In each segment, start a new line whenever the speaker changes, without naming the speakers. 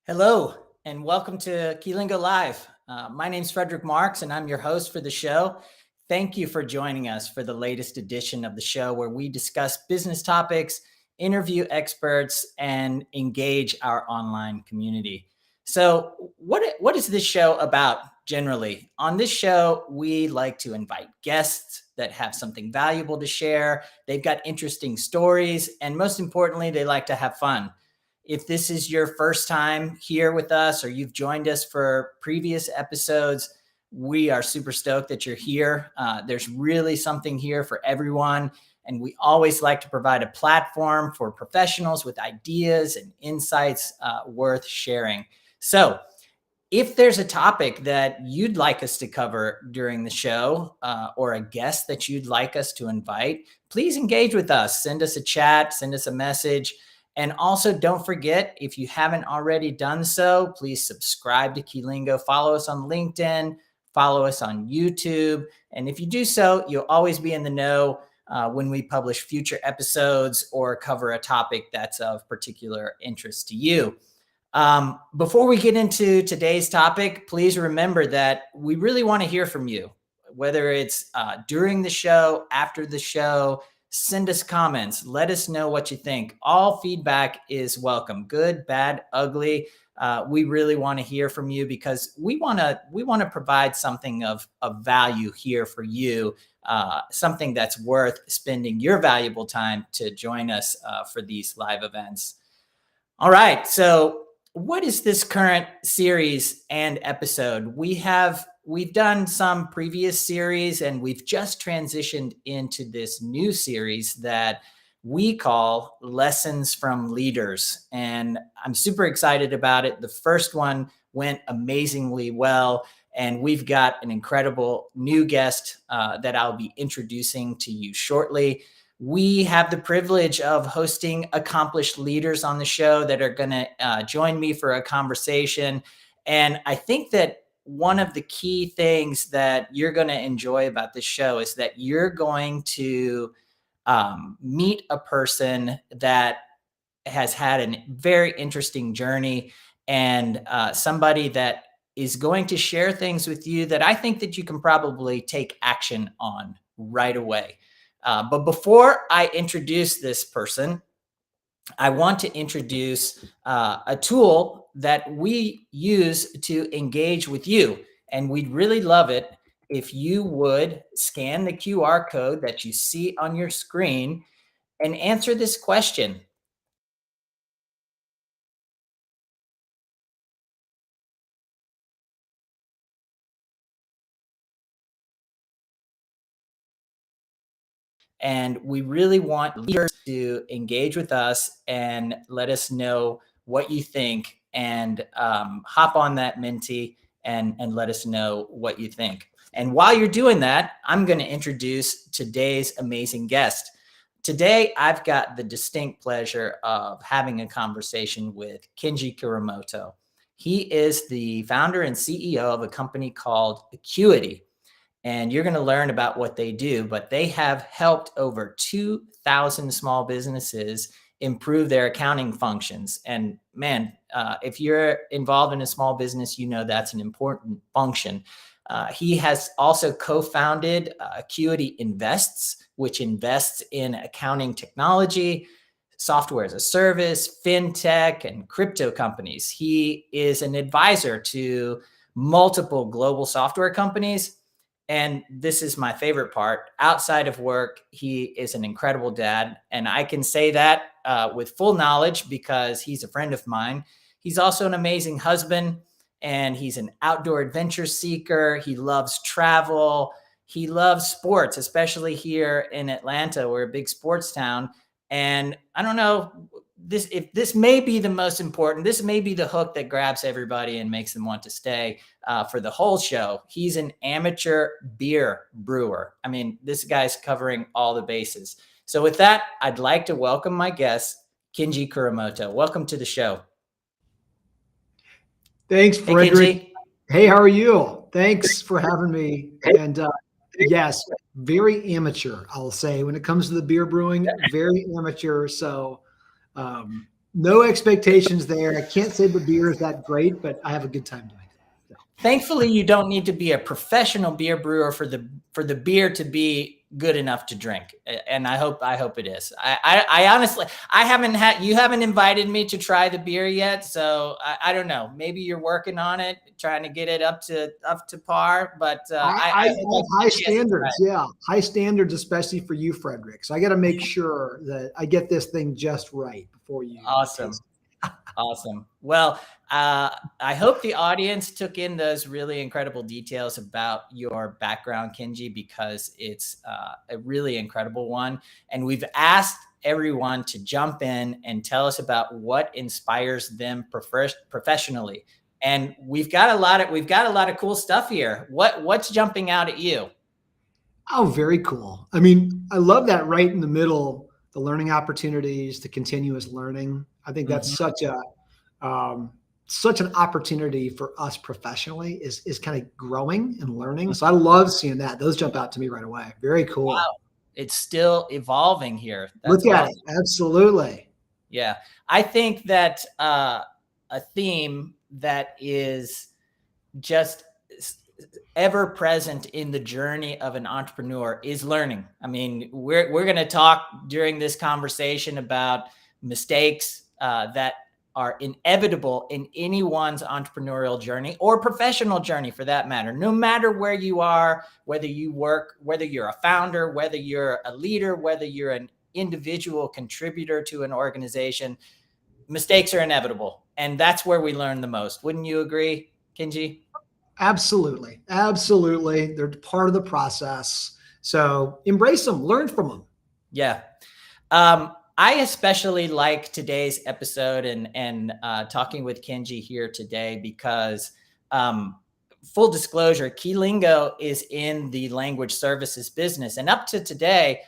Hello, and welcome to Keylingo Live. My name's Frederick Marks, and I'm your host for the show. Thank you for joining us for the latest edition of the show where we discuss business topics, interview experts, and engage our online community. So what is this show about generally? On this show, we like to invite guests that have something valuable to share. They've got interesting stories, and most importantly, they like to have fun. If this is your first time here with us or you've joined us for previous episodes, we are super stoked that you're here. There's really something here for everyone. And we always like to provide a platform for professionals with ideas and insights worth sharing. So if there's a topic that you'd like us to cover during the show or a guest that you'd like us to invite, please engage with us. Send us a chat, send us a message. And also don't forget, if you haven't already done so, please subscribe to Keylingo, follow us on LinkedIn, follow us on YouTube. And if you do so, you'll always be in the know when we publish future episodes or cover a topic that's of particular interest to you. Before we get into today's topic, please remember that we really want to hear from you, whether it's during the show, after the show. Send us comments. Let us know what you think. All feedback is welcome. Good, bad, ugly. We really want to hear from you because we want to provide something of value here for you, something that's worth spending your valuable time to join us for these live events. All right. So what is this current series and episode? We've done some previous series and we've just transitioned into this new series that we call Lessons from Leaders. And I'm super excited about it. The first one went amazingly well. And we've got an incredible new guest that I'll be introducing to you shortly. We have the privilege of hosting accomplished leaders on the show that are going to join me for a conversation. And I think that one of the key things that you're going to enjoy about this show is that you're going to meet a person that has had a very interesting journey and somebody that is going to share things with you that I think that you can probably take action on right away. But before I introduce this person, I want to introduce a tool that we use to engage with you. And we'd really love it if you would scan the QR code that you see on your screen and answer this question. And we really want leaders to engage with us and let us know what you think, and hop on that Minty and let us know what you think. And while you're doing that, I'm going to introduce today's amazing guest. Today, I've got the distinct pleasure of having a conversation with Kenji Kuramoto. He is the founder and CEO of a company called Acuity. And you're going to learn about what they do, but they have helped over 2,000 small businesses improve their accounting functions. And man, if you're involved in a small business, you know that's an important function. He has also co-founded Acuity Invests, which invests in accounting technology, software as a service, fintech, and crypto companies. He is an advisor to multiple global software companies. And this is my favorite part. Outside of work, he is an incredible dad. And I can say that with full knowledge because he's a friend of mine. He's also an amazing husband, and he's an outdoor adventure seeker. He loves travel. He loves sports, especially here in Atlanta. We're a big sports town. And I don't know, this may be the most important. This may be the hook that grabs everybody and makes them want to stay for the whole show. He's an amateur beer brewer. I mean, this guy's covering all the bases. So with that, I'd like to welcome my guest, Kenji Kuramoto. Welcome to the show.
Thanks, Frederick.
Hey, Kenji.
Hey, how are you? Thanks for having me. And yes, very amateur, I'll say, when it comes to the beer brewing, very amateur. So no expectations there. I can't say the beer is that great, but I have a good time doing it. So.
Thankfully, you don't need to be a professional beer brewer for the beer to be good enough to drink. And I hope it is. I honestly, you haven't invited me to try the beer yet. So I don't know, maybe you're working on it, trying to get it up to par, but
I have high standards. Yeah. High standards, especially for you, Frederick. So I got to make sure that I get this thing just right before you.
Awesome. Awesome. Well, I hope the audience took in those really incredible details about your background, Kenji, because it's a really incredible one. And we've asked everyone to jump in and tell us about what inspires them professionally. And we've got a lot of cool stuff here. What's jumping out at you?
Oh, very cool. I mean, I love that right in the middle, the learning opportunities, the continuous learning. I think that's such an opportunity for us professionally is kind of growing and learning. So I love seeing that. Those jump out to me right away. Very cool.
Wow. It's still evolving here.
Look at it. Absolutely.
Yeah. I think that a theme that is just ever present in the journey of an entrepreneur is learning. I mean, we're going to talk during this conversation about mistakes that are inevitable in anyone's entrepreneurial journey or professional journey for that matter. No matter where you are, whether you work, whether you're a founder, whether you're a leader, whether you're an individual contributor to an organization, mistakes are inevitable. And that's where we learn the most. Wouldn't you agree, Kenji?
Absolutely. Absolutely. They're part of the process. So embrace them, learn from them.
Yeah. I especially like today's episode and talking with Kenji here today because full disclosure, Keylingo is in the language services business. And up to today,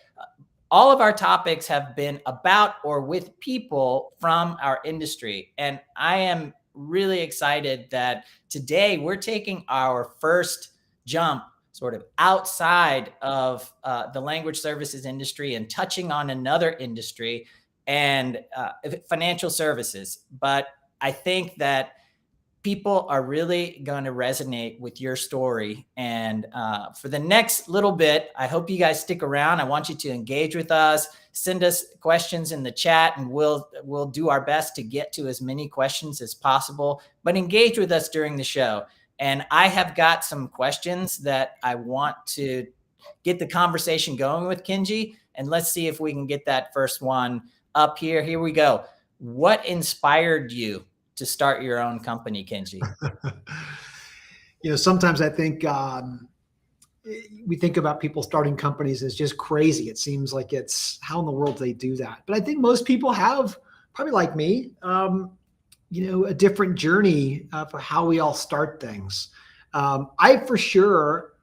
all of our topics have been about or with people from our industry. And I am really excited that today we're taking our first jump sort of outside of the language services industry and touching on another industry and financial services. But I think that people are really going to resonate with your story. And for the next little bit, I hope you guys stick around. I want you to engage with us, send us questions in the chat, and we'll do our best to get to as many questions as possible, but engage with us during the show. And I have got some questions that I want to get the conversation going with Kenji. And let's see if we can get that first one up here. Here we go. What inspired you to start your own company, Kenji?
Sometimes I think we think about people starting companies as just crazy. It seems like it's how in the world do they do that? But I think most people have, probably like me, a different journey for how we all start things. I, for sure,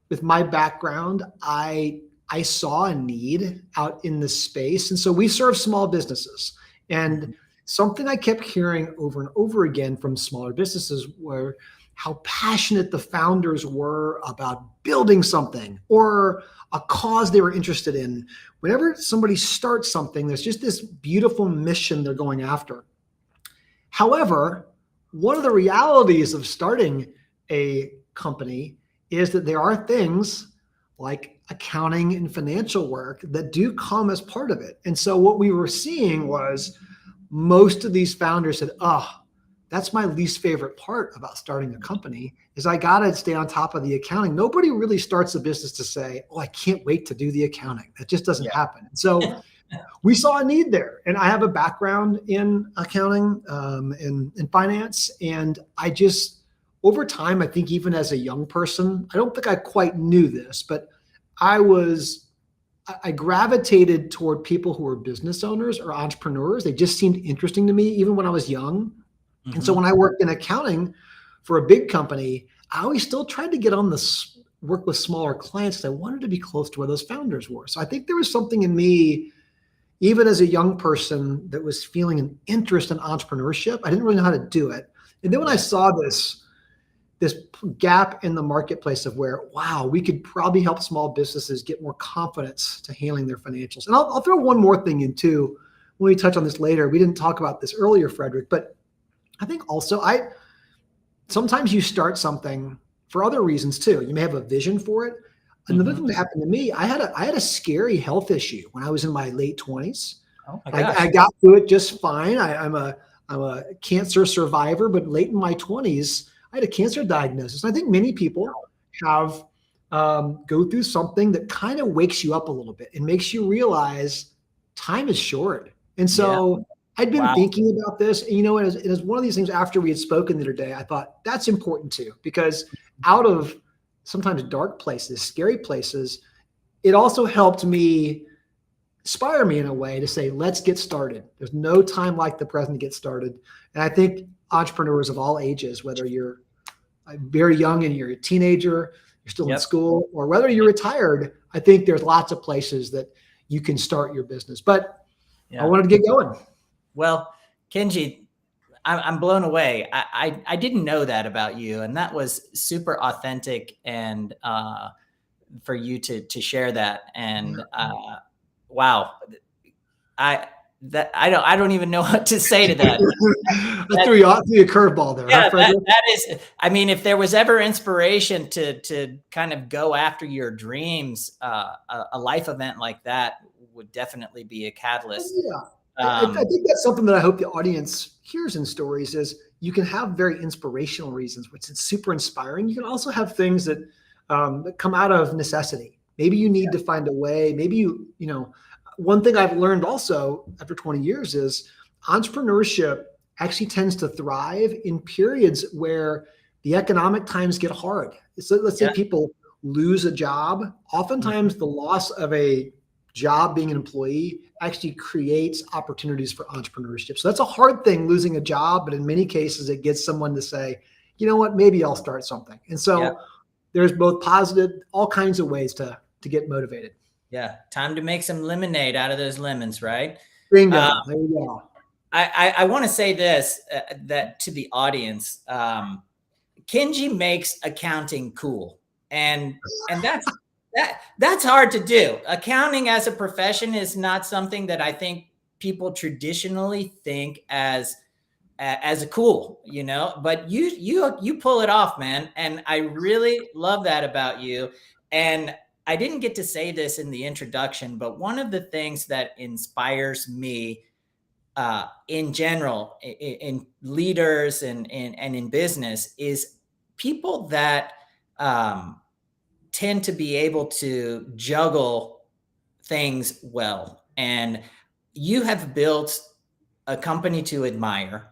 with my background, I saw a need out in this space. And so we serve small businesses. And something I kept hearing over and over again from smaller businesses were how passionate the founders were about building something or a cause they were interested in. Whenever somebody starts something, there's just this beautiful mission they're going after. However, one of the realities of starting a company is that there are things like accounting and financial work that do come as part of it. And so what we were seeing was most of these founders said, that's my least favorite part about starting a company is I got to stay on top of the accounting. Nobody really starts a business to say, I can't wait to do the accounting. That just doesn't happen. So we saw a need there. And I have a background in accounting and finance. And I just, over time, I think even as a young person, I don't think I quite knew this, but I gravitated toward people who were business owners or entrepreneurs. They just seemed interesting to me, even when I was young. And so when I worked in accounting for a big company, I always still tried to get on this work with smaller clients because I wanted to be close to where those founders were. So I think there was something in me, even as a young person, that was feeling an interest in entrepreneurship. I didn't really know how to do it. And then when I saw this gap in the marketplace of where, wow, we could probably help small businesses get more confidence to handling their financials. And I'll throw one more thing in too. When we touch on this later, we didn't talk about this earlier, Frederick, but I think also sometimes you start something for other reasons too. You may have a vision for it. Another thing that happened to me, I had a scary health issue when I was in my late 20s.
Oh my gosh.
I got through it just fine. I'm a cancer survivor, but late in my 20s, I had a cancer diagnosis. And I think many people have go through something that kind of wakes you up a little bit and makes you realize time is short. And so I'd been thinking about this, and it was one of these things after we had spoken the other day, I thought that's important too, because out of sometimes dark places, scary places, it also helped me inspire me in a way to say, let's get started. There's no time like the present to get started. And I think entrepreneurs of all ages, whether you're very young and you're a teenager, you're still in school, or whether you're retired, I think there's lots of places that you can start your business. But I wanted to get going.
Well, Kenji, I'm blown away. I didn't know that about you, and that was super authentic, and for you to share that. And wow, I don't even know what to say to that.
I threw you a curveball there.
Yeah, that is. I mean, if there was ever inspiration to kind of go after your dreams, a life event like that would definitely be a catalyst.
Yeah. I think that's something that I hope the audience hears in stories is you can have very inspirational reasons, which is super inspiring. You can also have things that come out of necessity. Maybe you need to find a way. Maybe one thing I've learned also after 20 years is entrepreneurship actually tends to thrive in periods where the economic times get hard. So let's say people lose a job. Oftentimes the loss of a job, being an employee, actually creates opportunities for entrepreneurship. So that's a hard thing, losing a job, but in many cases it gets someone to say, you know what, maybe I'll start something. And so there's both positive, all kinds of ways to get motivated.
Yeah. Time to make some lemonade out of those lemons, right?
Bingo. There you go.
I want to say this, that to the audience, Kenji makes accounting cool. And that's hard to do. Accounting as a profession is not something that I think people traditionally think as as a cool, but you pull it off, man. And I really love that about you. And I didn't get to say this in the introduction, but one of the things that inspires me in general, in leaders and in business, is people that tend to be able to juggle things well. And you have built a company to admire,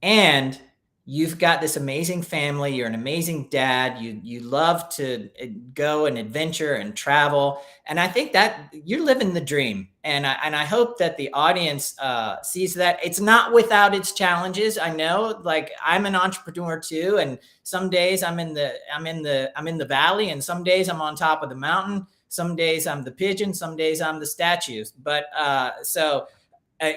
and you've got this amazing family. You're an amazing dad. You love to go and adventure and travel, and I think that you're living the dream. And I hope that the audience sees that. It's not without its challenges. I know, like, I'm an entrepreneur too, and some days I'm in the valley, and some days I'm on top of the mountain. Some days I'm the pigeon. Some days I'm the statues. But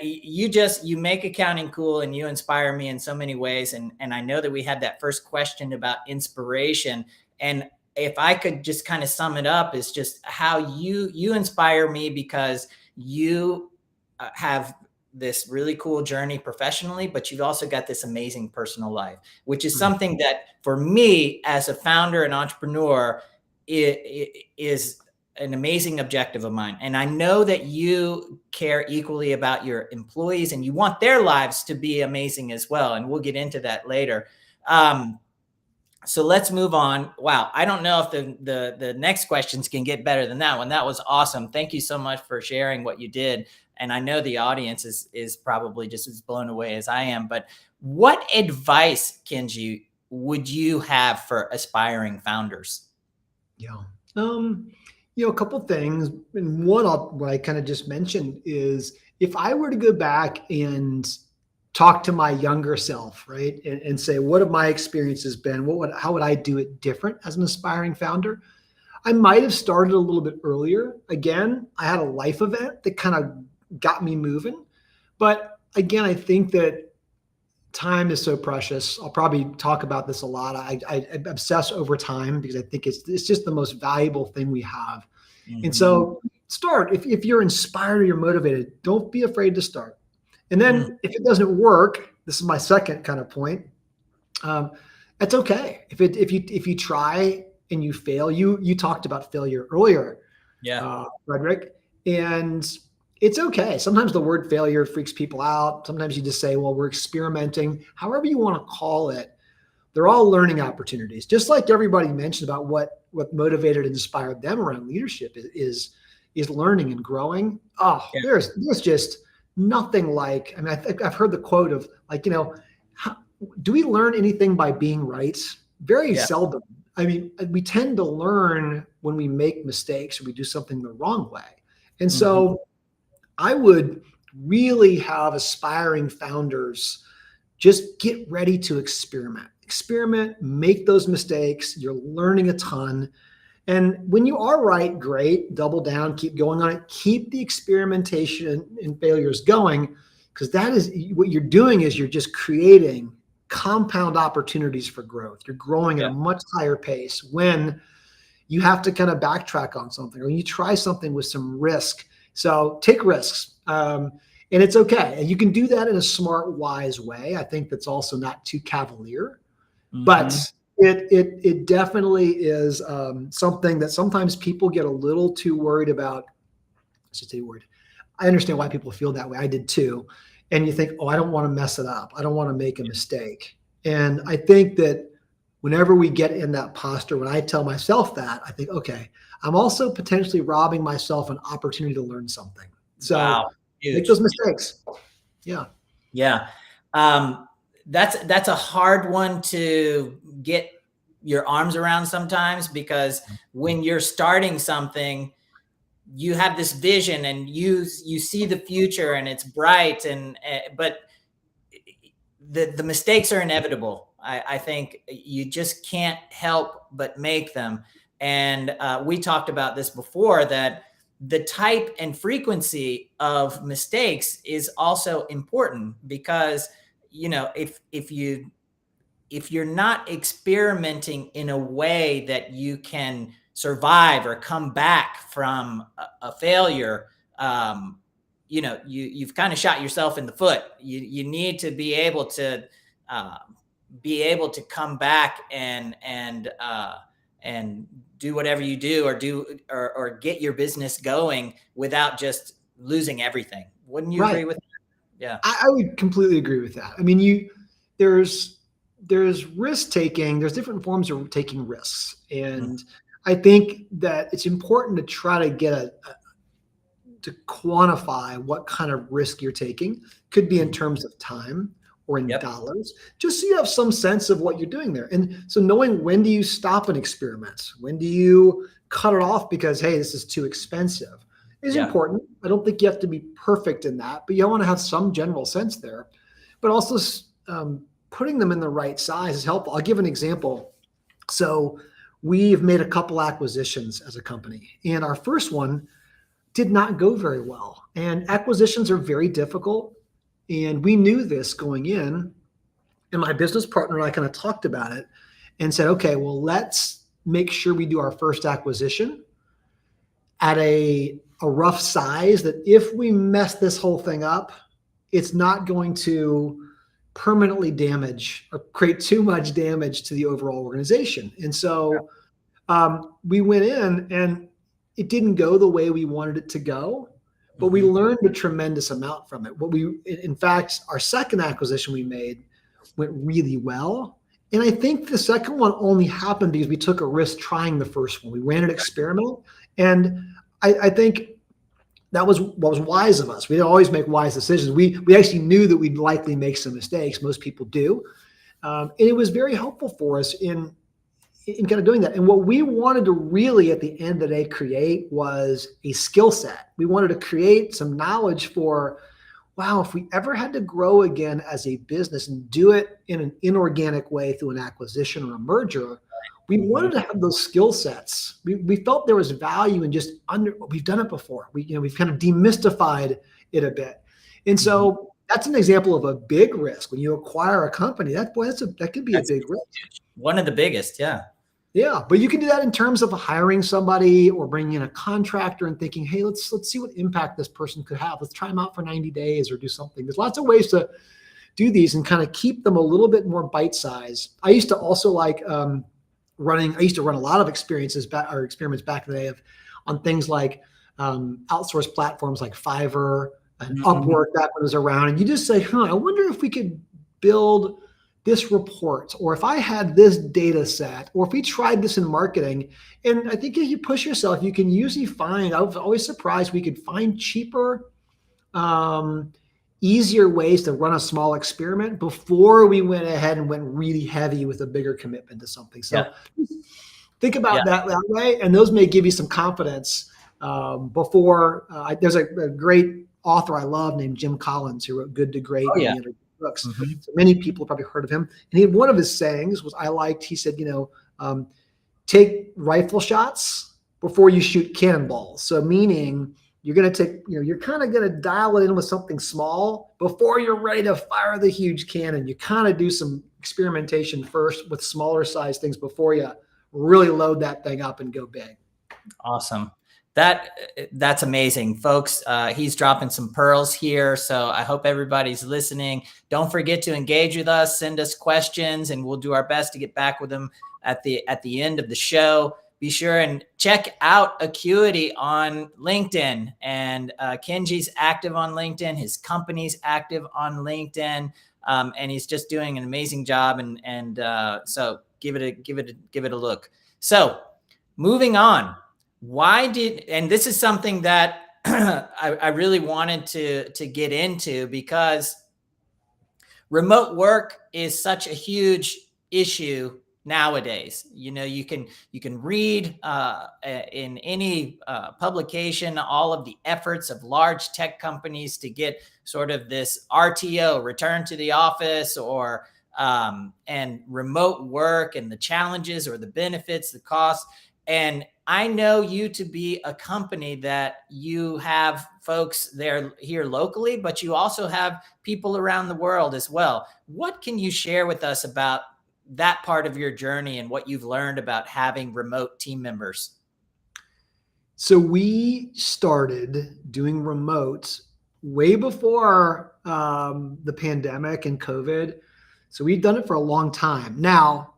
you make accounting cool, and you inspire me in so many ways. And I know that we had that first question about inspiration. And if I could just kind of sum it up, is just how you inspire me, because you have this really cool journey professionally, but you've also got this amazing personal life, which is something that for me as a founder and entrepreneur, it is an amazing objective of mine. And I know that you care equally about your employees, and you want their lives to be amazing as well. And we'll get into that later. So let's move on. Wow. I don't know if the next questions can get better than that one. That was awesome. Thank you so much for sharing what you did. And I know the audience is probably just as blown away as I am. But what advice, Kenji, would you have for aspiring founders?
Yeah. A couple things. And one, what I kind of just mentioned is, if I were to go back and talk to my younger self, right, and say, what have my experiences been? How would I do it different as an aspiring founder? I might have started a little bit earlier. Again, I had a life event that kind of got me moving. But again, I think that time is so precious. I'll probably talk about this a lot. I obsess over time, because I think it's just the most valuable thing we have. Mm-hmm. And so start. If you're inspired or you're motivated, don't be afraid to start. And then if it doesn't work, this is my second kind of point. That's okay. If you try and you fail, you talked about failure earlier, Frederick, and it's okay. Sometimes the word failure freaks people out. Sometimes you just say, well, we're experimenting. However you want to call it, they're all learning opportunities. Just like everybody mentioned about what motivated and inspired them around leadership is learning and growing. There's just nothing like, I mean, I've heard the quote of, like, do we learn anything by being right? Very seldom. I mean, we tend to learn when we make mistakes or we do something the wrong way. And so I would really have aspiring founders just get ready to experiment, make those mistakes. You're learning a ton. And when you are right, great, double down, keep going on it, keep the experimentation and failures going, because that is what you're doing, is you're just creating compound opportunities for growth. You're growing at a much higher pace when you have to kind of backtrack on something, or you try something with some risk. So take risks, and it's okay. And you can do that in a smart, wise way. I think that's also not too cavalier, but it definitely is something that sometimes people get a little too worried about. I should say worried. I understand why people feel that way. I did too. And you think, oh, I don't want to mess it up. I don't want to make a mistake. And I think that whenever we get in that posture, when I tell myself that, I think, okay, I'm also potentially robbing myself an opportunity to learn something. So make those mistakes. Yeah.
Yeah. That's a hard one to get your arms around sometimes, because when you're starting something, you have this vision and you see the future and it's bright, but the mistakes are inevitable. I think you just can't help but make them. And we talked about this before, that the type and frequency of mistakes is also important, because if you're not experimenting in a way that you can survive or come back from a failure, you've kind of shot yourself in the foot. You need to be able to come back and do whatever you do, or get your business going without just losing everything. Wouldn't you agree with that? Yeah.
I would completely agree with that. I mean, there's risk taking, there's different forms of taking risks. And I think that it's important to try to get to quantify what kind of risk you're taking. Could be in terms of time or in dollars, just so you have some sense of what you're doing there. And so knowing, when do you stop an experiment? When do you cut it off because, hey, this is too expensive, is important. I don't think you have to be perfect in that, but you want to have some general sense there. But also putting them in the right size is helpful. I'll give an example. So we've made a couple acquisitions as a company, and our first one did not go very well. And acquisitions are very difficult. And we knew this going in. And my business partner and I kind of talked about it and said, okay, well, let's make sure we do our first acquisition at a rough size, that if we mess this whole thing up, it's not going to permanently damage or create too much damage to the overall organization. And so we went in, and it didn't go the way we wanted it to go, but we learned a tremendous amount from it. In fact, our second acquisition we made went really well. And I think the second one only happened because we took a risk trying the first one. We ran an experiment, and I think that was what was wise of us. We didn't always make wise decisions. We actually knew that we'd likely make some mistakes. Most people do. And it was very helpful for us in kind of doing that. And what we wanted to really, at the end of the day, create was a skill set. We wanted to create some knowledge for, wow, if we ever had to grow again as a business and do it in an inorganic way through an acquisition or a merger, we wanted to have those skill sets. We felt there was value in just we've done it before. We've kind of demystified it a bit. And so that's an example of a big risk. When you acquire a company, that could be a big risk.
One of the biggest. Yeah.
Yeah, but you can do that in terms of hiring somebody or bringing in a contractor and thinking, hey, let's see what impact this person could have. Let's try them out for 90 days or do something. There's lots of ways to do these and kind of keep them a little bit more bite-sized. I used to also like I used to run a lot of experiments back in the day on things like outsourced platforms like Fiverr and Upwork, that one was around. And you just say, I wonder if we could build this report, or if I had this data set, or if we tried this in marketing. And I think if you push yourself, you can usually find, I was always surprised we could find cheaper, easier ways to run a small experiment before we went ahead and went really heavy with a bigger commitment to something. So think about that way. And those may give you some confidence before. There's a great author I love named Jim Collins, who wrote Good to Great. Books. So many people probably heard of him. And one of his sayings he said, take rifle shots before you shoot cannonballs. So meaning you're going to take, you're kind of going to dial it in with something small before you're ready to fire the huge cannon. You kind of do some experimentation first with smaller size things before you really load that thing up and go big.
Awesome. That's amazing, folks. He's dropping some pearls here. So I hope everybody's listening. Don't forget to engage with us, send us questions, and we'll do our best to get back with them at the end of the show. Be sure and check out Acuity on LinkedIn. And Kenji's active on LinkedIn. His company's active on LinkedIn. And he's just doing an amazing job. And so give it a look. So moving on. And this is something that I really wanted to get into, because remote work is such a huge issue nowadays. You can read in any publication all of the efforts of large tech companies to get sort of this RTO, return to the office, or and remote work, and the challenges or the benefits, the costs. And I know you to be a company that you have folks there here locally, but you also have people around the world as well. What can you share with us about that part of your journey and what you've learned about having remote team members?
So we started doing remote way before the pandemic and COVID. So we've done it for a long time. Now,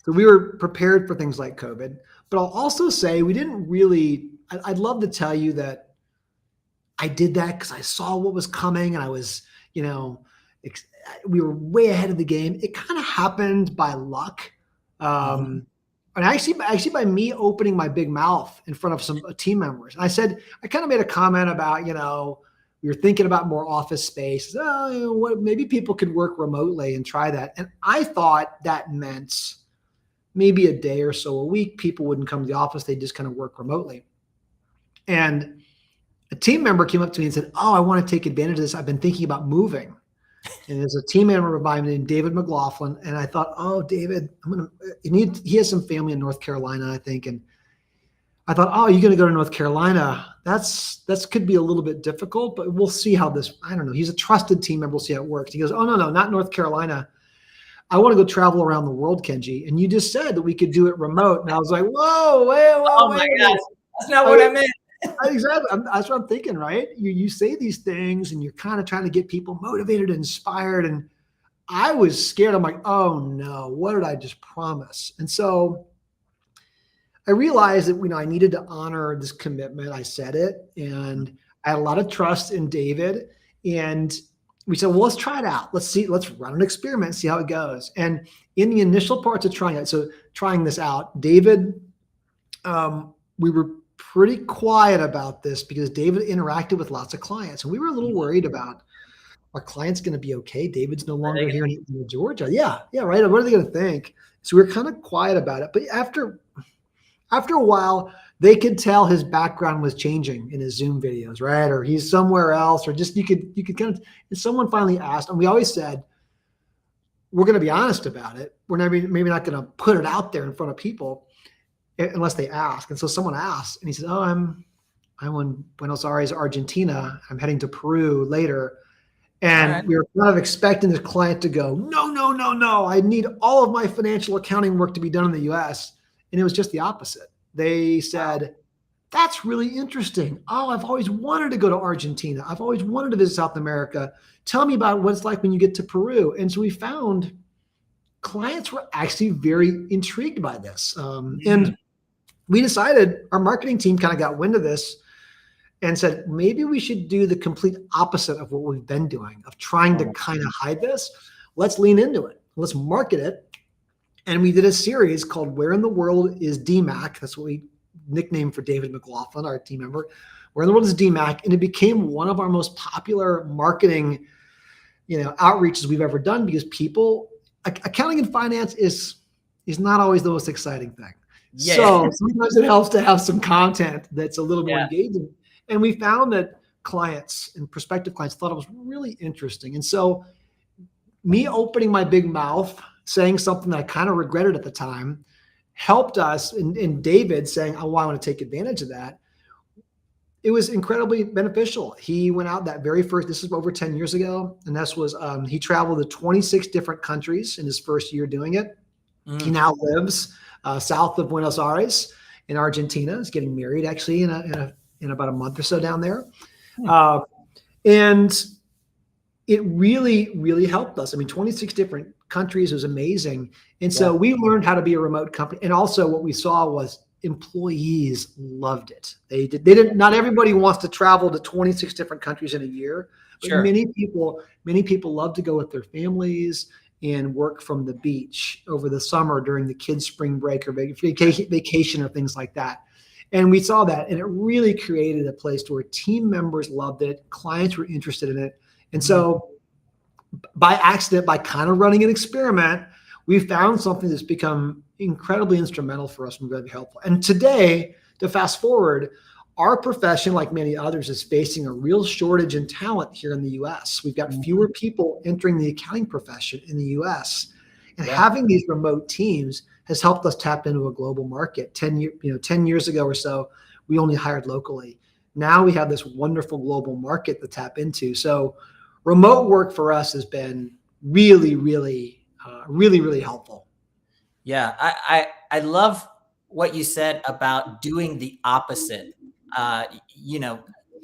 so we were prepared for things like COVID, but I'll also say we didn't really, I'd love to tell you that I did that because I saw what was coming and I was, we were way ahead of the game. It kind of happened by luck.
Mhm.
And actually by me opening my big mouth in front of some team members. And I kind of made a comment about, we were thinking about more office space. Oh, maybe people could work remotely and try that. And I thought that meant maybe a day or so a week, people wouldn't come to the office. They just kind of work remotely. And a team member came up to me and said, "Oh, I want to take advantage of this. I've been thinking about moving." And there's a team member of mine named David McLaughlin. And I thought, oh, David, he has some family in North Carolina, I think. And I thought, oh, you're going to go to North Carolina. That's could be a little bit difficult, but we'll see how this, I don't know. He's a trusted team member. We'll see how it works. He goes, oh, no, not North Carolina. I want to go travel around the world, Kenji. And you just said that we could do it remote. And I was like, whoa,
Oh my gosh, that's not what I meant.
Exactly. That's what I'm thinking, right? You say these things and you're kind of trying to get people motivated and inspired. And I was scared. I'm like, oh no, what did I just promise? And so I realized that, I needed to honor this commitment. I said it, and I had a lot of trust in David. And we said, well, let's try it out. Let's run an experiment, see how it goes. And in the initial parts of trying this out, David, we were pretty quiet about this because David interacted with lots of clients, and we were a little worried about, our client's going to be okay. David's no longer here in Georgia. Yeah, right. What are they going to think? So we were kind of quiet about it. But after a while, they could tell his background was changing in his Zoom videos, right? Or he's somewhere else, or just you could kind of. And someone finally asked, and we always said, we're going to be honest about it. We're maybe not going to put it out there in front of people unless they ask. And so someone asked, and he said, "Oh, I'm in Buenos Aires, Argentina. I'm heading to Peru later." And we were kind of expecting this client to go, no. I need all of my financial accounting work to be done in the US. And it was just the opposite. They said, that's really interesting. Oh, I've always wanted to go to Argentina. I've always wanted to visit South America. Tell me about what it's like when you get to Peru. And so we found clients were actually very intrigued by this. And we decided, our marketing team kind of got wind of this and said, maybe we should do the complete opposite of what we've been doing, of trying to kind of hide this. Let's lean into it. Let's market it. And we did a series called Where in the World is DMAC? That's what we nicknamed for David McLaughlin, our team member. Where in the World is DMAC? And it became one of our most popular marketing, outreaches we've ever done, because accounting and finance is not always the most exciting thing. Yeah. So sometimes it helps to have some content that's a little more engaging. And we found that clients and prospective clients thought it was really interesting. And so me opening my big mouth, saying something that I kind of regretted at the time, helped us. And David saying, oh, I want to take advantage of that. It was incredibly beneficial. He went out that very first, this is over 10 years ago. And this was, he traveled to 26 different countries in his first year doing it. He now lives south of Buenos Aires in Argentina. He's getting married actually in about a month or so down there. And it really, really helped us. 26 different countries was amazing. And so we learned how to be a remote company. And also what we saw was employees loved it. They didn't, not everybody wants to travel to 26 different countries in a year, but many people love to go with their families and work from the beach over the summer during the kids' spring break or vacation or things like that. And we saw that, and it really created a place where team members loved it. Clients were interested in it. And so by accident, by kind of running an experiment, we found something that's become incredibly instrumental for us and really helpful. And today, to fast forward, our profession, like many others, is facing a real shortage in talent here in the US. We've got fewer people entering the accounting profession in the US. And having these remote teams has helped us tap into a global market. 10 years ago or so, we only hired locally. Now we have this wonderful global market to tap into. So remote work for us has been really, really helpful.
Yeah, I love what you said about doing the opposite.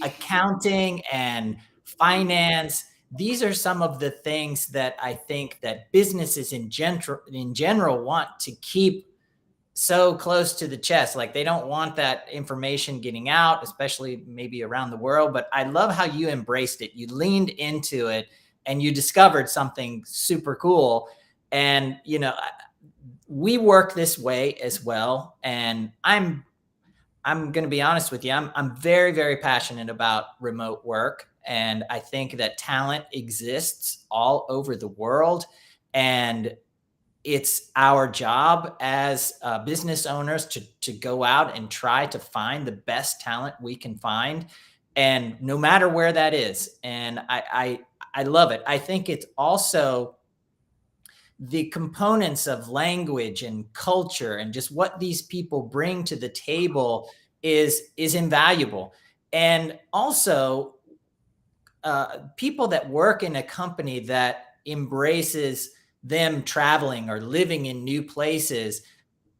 Accounting and finance. These are some of the things that I think that businesses in general want to keep so close to the chest. Like they don't want that information getting out, especially maybe around the world. But I love how you embraced it. You leaned into it and you discovered something super cool. And, we work this way as well. And I'm going to be honest with you. I'm very, very passionate about remote work. And I think that talent exists all over the world. And it's our job as business owners to go out and try to find the best talent we can find. And no matter where that is. And I love it. I think it's also the components of language and culture and just what these people bring to the table is invaluable. And also people that work in a company that embraces them traveling or living in new places.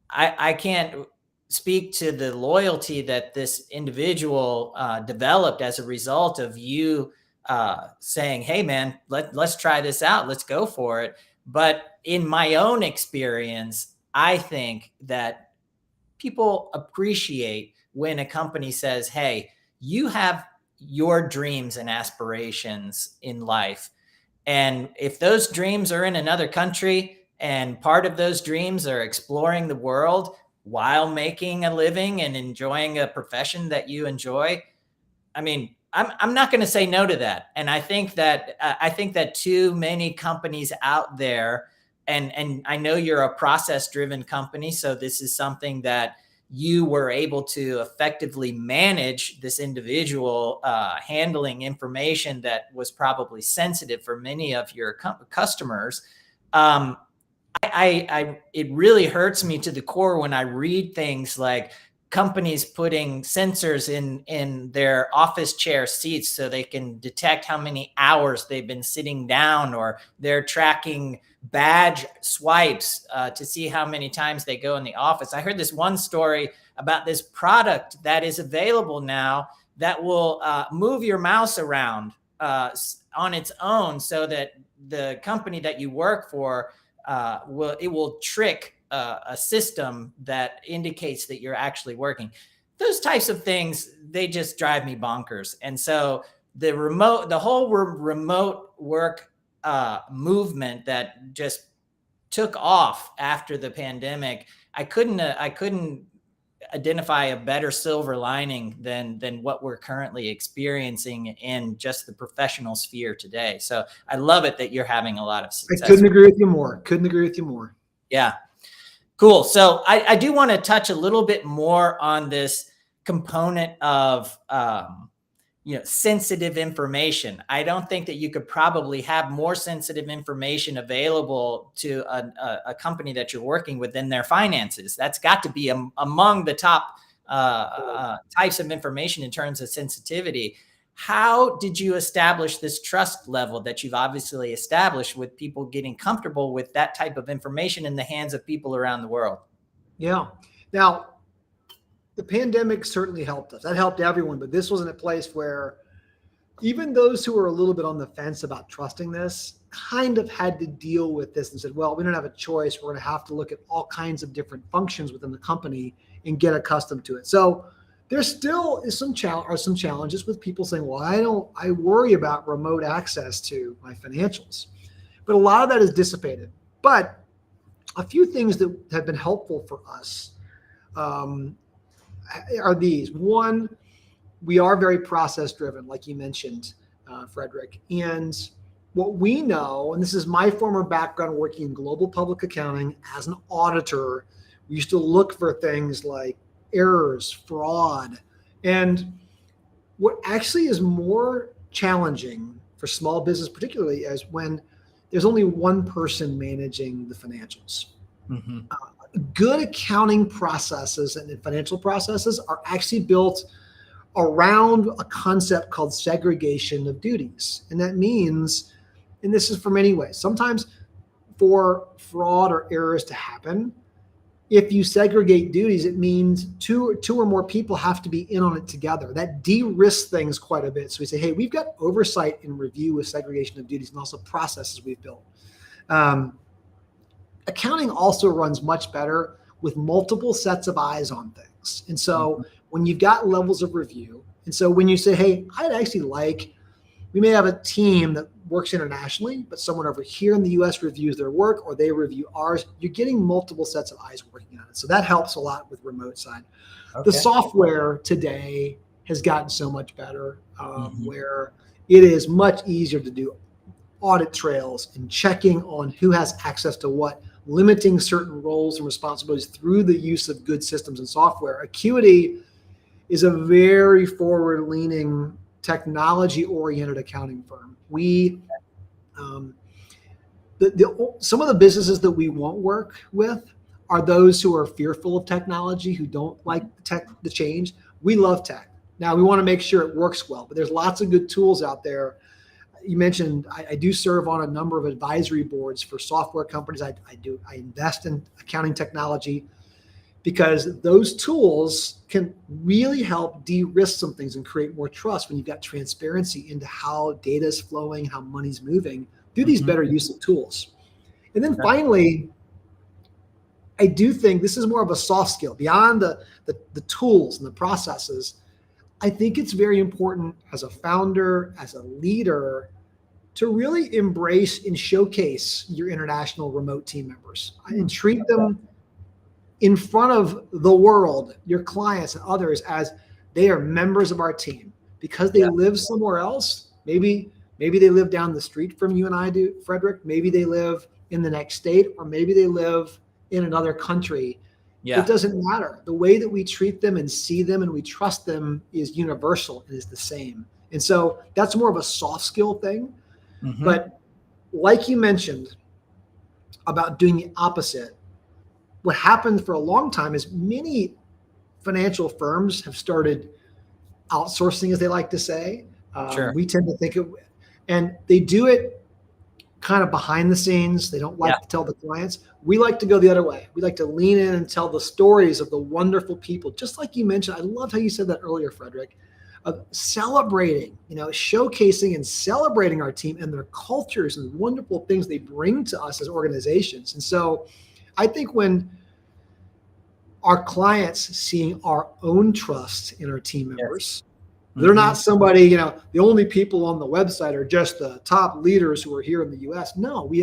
I can't speak to the loyalty that this individual developed as a result of you saying, hey man, let's try this out. Let's go for it. But in my own experience, I think that people appreciate when a company says, hey, you have your dreams and aspirations in life. And if those dreams are in another country and part of those dreams are exploring the world while making a living and enjoying a profession that you enjoy, I mean, I'm not going to say no to that. And I think that too many companies out there, and I know you're a process-driven company, so this is something that you were able to effectively manage this individual handling information that was probably sensitive for many of your customers. It really hurts me to the core when I read things like companies putting sensors in their office chair seats so they can detect how many hours they've been sitting down, or they're tracking badge swipes to see how many times they go in the office. I heard this one story about this product that is available now that will move your mouse around on its own, so that the company that you work for will trick a system that indicates that you're actually working. Those types of things, they just drive me bonkers. And so the whole remote work movement that just took off after the pandemic, I couldn't identify a better silver lining than what we're currently experiencing in just the professional sphere today. So I love it that you're having a lot of success.
I couldn't agree with you more.
Yeah. Cool. So I do want to touch a little bit more on this component of, sensitive information. I don't think that you could probably have more sensitive information available to a company that you're working with than their finances. That's got to be among the top types of information in terms of sensitivity. How did you establish this trust level that you've obviously established with people getting comfortable with that type of information in the hands of people around the world?
Yeah. Now, the pandemic certainly helped us. That helped everyone, but this was in a place where even those who were a little bit on the fence about trusting this kind of had to deal with this and said, well, we don't have a choice. We're going to have to look at all kinds of different functions within the company and get accustomed to it. So there still is some challenges with people saying, well, I worry about remote access to my financials. But a lot of that is dissipated. But a few things that have been helpful for us are these. One, we are very process driven, like you mentioned, Frederick. And what we know, and this is my former background working in global public accounting as an auditor, we used to look for things like errors, fraud. And what actually is more challenging for small business, particularly, is when there's only one person managing the financials. Mm-hmm. Good accounting processes and financial processes are actually built around a concept called segregation of duties. And that means, and this is for many ways, sometimes for fraud or errors to happen, if you segregate duties, it means two or more people have to be in on it together. That de-risks things quite a bit. So we say, hey, we've got oversight and review with segregation of duties and also processes we've built. Accounting also runs much better with multiple sets of eyes on things. And so when you've got levels of review, and so when you say, hey, I'd actually like, we may have a team that works internationally, but someone over here in the US reviews their work or they review ours, you're getting multiple sets of eyes working on it. So that helps a lot with remote side. Okay. The software today has gotten so much better where it is much easier to do audit trails and checking on who has access to what, limiting certain roles and responsibilities through the use of good systems and software. Acuity is a very forward-leaning, technology-oriented accounting firm. We, some of the businesses that we won't work with are those who are fearful of technology, who don't like the change. We love tech. Now, we want to make sure it works well, but there's lots of good tools out there. You mentioned I do serve on a number of advisory boards for software companies. I invest in accounting technology because those tools can really help de-risk some things and create more trust when you've got transparency into how data is flowing, how money's moving through these better use of tools. And then finally, I do think this is more of a soft skill beyond the tools and the processes. I think it's very important as a founder, as a leader, to really embrace and showcase your international remote team members and treat them in front of the world, your clients and others, as they are members of our team because they live somewhere else. Maybe they live down the street from you and I do, Frederick. Maybe they live in the next state, or maybe they live in another country. It doesn't matter. The way that we treat them and see them and we trust them is universal and is the same. And so that's more of a soft skill thing. But like you mentioned about doing the opposite, what happened for a long time is many financial firms have started outsourcing, as they like to say. We tend to think of, and they do it kind of behind the scenes. They don't like to tell the clients. We like to go the other way. We like to lean in and tell the stories of the wonderful people. Just like you mentioned, I loved how you said that earlier, Frederick, of celebrating, showcasing and celebrating our team and their cultures and wonderful things they bring to us as organizations. And so I think when our clients seeing our own trust in our team members, they're not somebody, the only people on the website are just the top leaders who are here in the US. No, we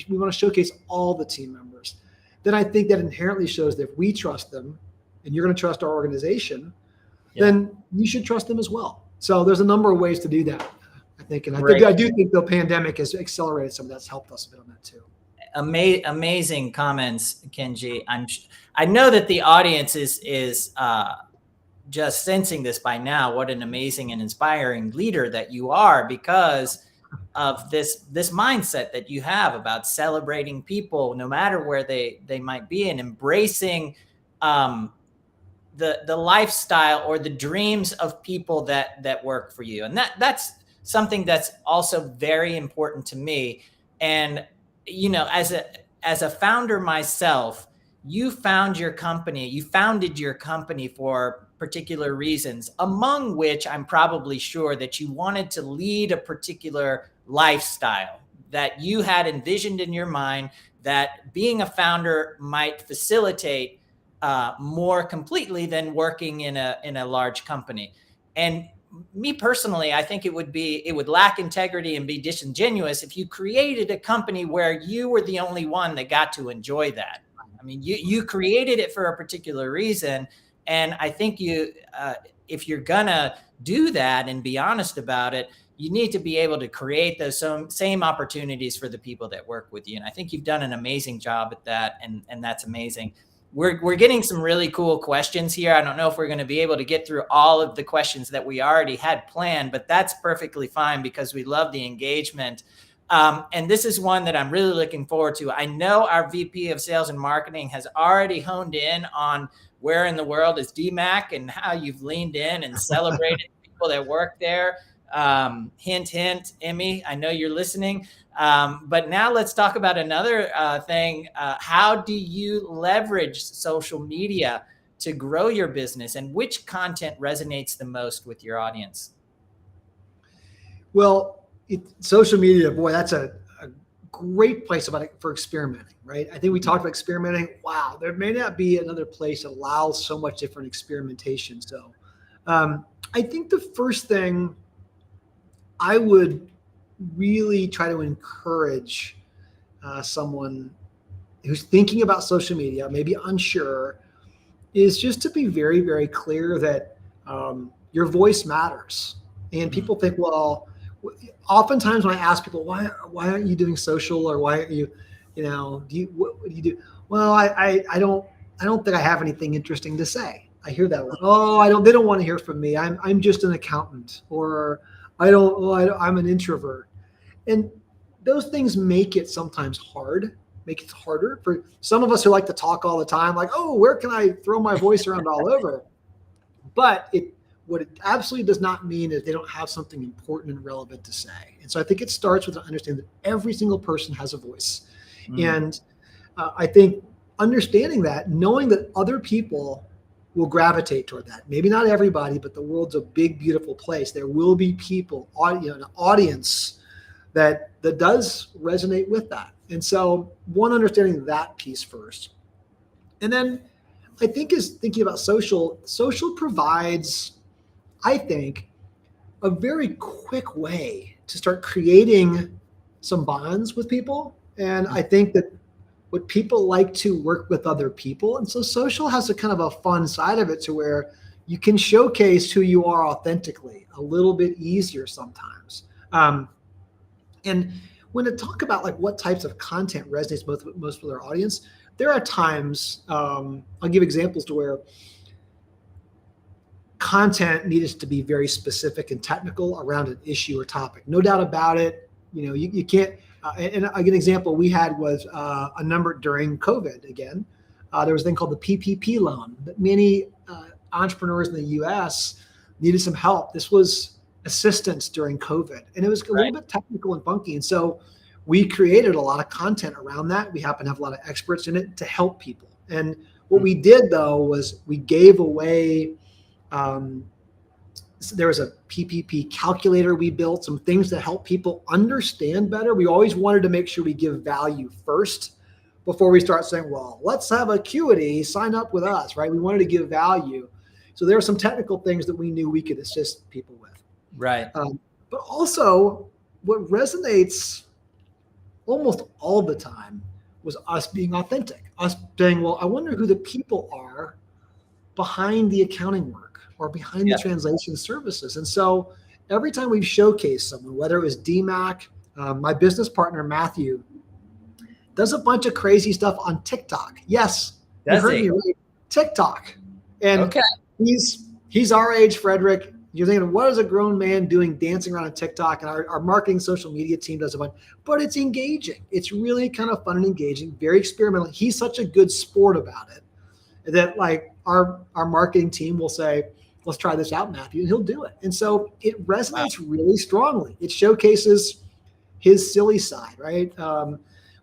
want to showcase all the team members. Then I think that inherently shows that if we trust them and you're going to trust our organization, then you should trust them as well. So there's a number of ways to do that, I think. And I do think the pandemic has accelerated some of that's helped us a bit on that too.
Amazing comments, Kenji. I know that the audience is just sensing this by now. What an amazing and inspiring leader that you are, because of this mindset that you have about celebrating people no matter where they might be, and embracing the lifestyle or the dreams of people that work for you. And that's something that's also very important to me. And as a founder myself, you founded your company for particular reasons, among which I'm probably sure that you wanted to lead a particular lifestyle that you had envisioned in your mind, that being a founder might facilitate more completely than working in a large company. And me personally, I think it would lack integrity and be disingenuous if you created a company where you were the only one that got to enjoy that. I mean, you created it for a particular reason. And I think if you're gonna do that and be honest about it, you need to be able to create those same opportunities for the people that work with you. And I think you've done an amazing job at that. And that's amazing. We're getting some really cool questions here. I don't know if we're going to be able to get through all of the questions that we already had planned, but that's perfectly fine because we love the engagement. And this is one that I'm really looking forward to. I know our VP of Sales and Marketing has already honed in on where in the world is DMAC and how you've leaned in and celebrated people that work there. Hint, hint, Emmy, I know you're listening. But now let's talk about another thing. How do you leverage social media to grow your business, and which content resonates the most with your audience?
Well, social media, boy, that's a great place for experimenting, right? I think we talked about experimenting. Wow, there may not be another place that allows so much different experimentation. So I think the first thing I would really try to encourage someone who's thinking about social media, maybe unsure, is just to be very, very clear that your voice matters. And people think, well, oftentimes when I ask people, why aren't you doing social, or why aren't you, what do you do? Well, I don't think I have anything interesting to say. I hear that a lot. Oh, they don't want to hear from me. I'm just an accountant, or I'm an introvert. And those things make it sometimes make it harder for some of us who like to talk all the time, like, oh, where can I throw my voice around all over? But what it absolutely does not mean is they don't have something important and relevant to say. And so I think it starts with understanding that every single person has a voice. And I think understanding that, knowing that other people will gravitate toward that. Maybe not everybody, but the world's a big, beautiful place. There will be people, an audience that does resonate with that. And so one, understanding that piece first. And then I think is thinking about social provides, I think, a very quick way to start creating some bonds with people. And I think that what people like to work with other people. And so social has a kind of a fun side of it to where you can showcase who you are authentically a little bit easier sometimes. And when to talk about like what types of content resonates most with our audience, there are times, I'll give examples to where content needs to be very specific and technical around an issue or topic. No doubt about it. You can't, and a good example we had was a number during COVID again. There was a thing called the PPP loan that many entrepreneurs in the US needed some help. This was assistance during COVID, and it was a little bit technical and funky. And so we created a lot of content around that. We happen to have a lot of experts in it to help people. And what we did though was we gave away, so there was a PPP calculator we built, some things that help people understand better. We always wanted to make sure we give value first before we start saying, well, let's have Acuity sign up with us, right? We wanted to give value. So there are some technical things that we knew we could assist people with.
Right.
But also what resonates almost all the time was us being authentic, us saying, well, I wonder who the people are behind the accounting work or behind the translation services. And so every time we've showcased someone, whether it was DMAC, my business partner, Matthew, does a bunch of crazy stuff on TikTok. Yes, you heard me right. TikTok. And he's our age, Frederick. You're thinking, what is a grown man doing dancing around on TikTok? And our marketing social media team does a bunch, but it's engaging. It's really kind of fun and engaging, very experimental. He's such a good sport about it that like our marketing team will say, let's try this out, Matthew, and he'll do it. And so it resonates really strongly. It showcases his silly side, right?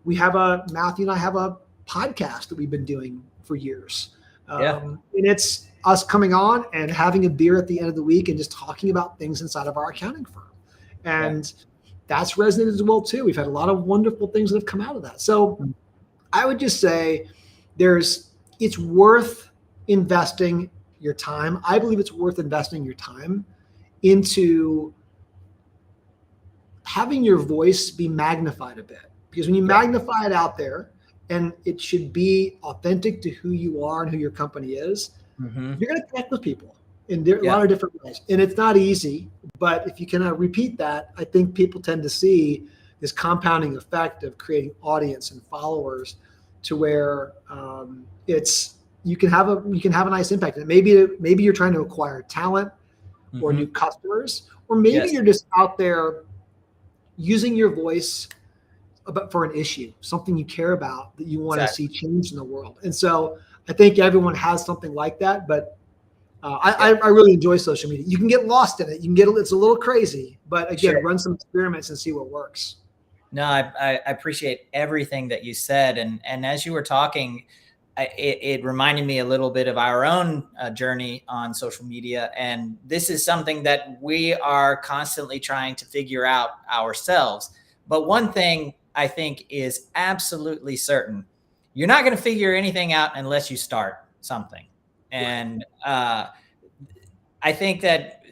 Matthew and I have a podcast that we've been doing for years. And it's us coming on and having a beer at the end of the week and just talking about things inside of our accounting firm. And that's resonated as well too. We've had a lot of wonderful things that have come out of that. So I would just say it's worth investing your time. I believe it's worth investing your time into having your voice be magnified a bit, because when you magnify it out there, and it should be authentic to who you are and who your company is, you're going to connect with people in a lot of different ways. And it's not easy, but if you can repeat that, I think people tend to see this compounding effect of creating audience and followers to where you can have a nice impact. And maybe you're trying to acquire talent or new customers, or maybe you're just out there using your voice for an issue, something you care about that you want to see change in the world. And so I think everyone has something like that, but I really enjoy social media. You can get lost in it. It's a little crazy, but again,
Sure.
run some experiments and see what works.
No, I appreciate everything that you said. And as you were talking, it reminded me a little bit of our own journey on social media. And this is something that we are constantly trying to figure out ourselves. But one thing I think is absolutely certain: you're not going to figure anything out unless you start something. And I think that,